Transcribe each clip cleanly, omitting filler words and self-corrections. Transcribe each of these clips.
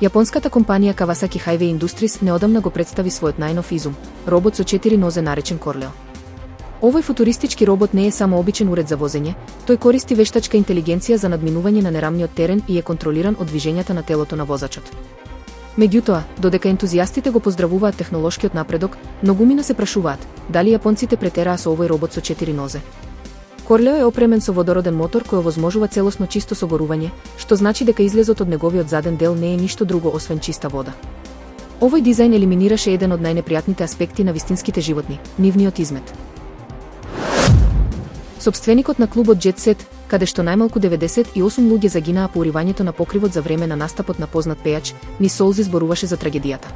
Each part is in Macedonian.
Јапонската компанија Kawasaki Heavy Industries неодамна го представи својот најнов изум, робот со 4 нозе наречен Корлео. Овој футуристички робот не е само обичен уред за возење, тој користи вештачка интелигенција за надминување на нерамниот терен и е контролиран од движењата на телото на возачот. Меѓутоа, додека ентузијастите го поздравуваат технолошкиот напредок, многумина се прашуваат дали јапонците претераа со овој робот со 4 нозе. Корлео е опремен со водороден мотор кој овозможува целосно чисто согорување, што значи дека излезот од неговиот заден дел не е ништо друго освен чиста вода. Овој дизајн елиминираше еден од најнепријатните аспекти на вистинските животни – нивниот измет. Сопственикот на клубот Jet Set, каде што најмалку 98 луѓе загинаа по уривањето на покривот за време на настапот на познат пејач, низ солзи зборуваше за трагедијата.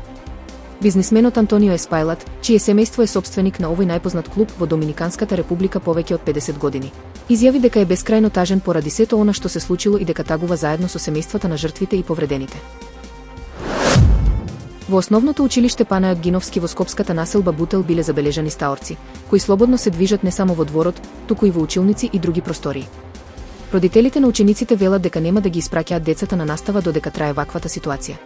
Бизнисменот Антонио Еспајлат, чие семејство е сопственик на овој најпознат клуб во Доминиканската република повеќе од 50 години, изјави дека е бескрајно тажен поради сето она што се случило и дека тагува заедно со семејствата на жртвите и повредените. Во основното училиште Панајот Гиновски во скопската населба Бутел биле забележани стаорци, кои слободно се движат не само во дворот, туку и во училници и други простории. Родителите на учениците велат дека нема да ги испраќаат децата на настава додека трае ваквата ситуација.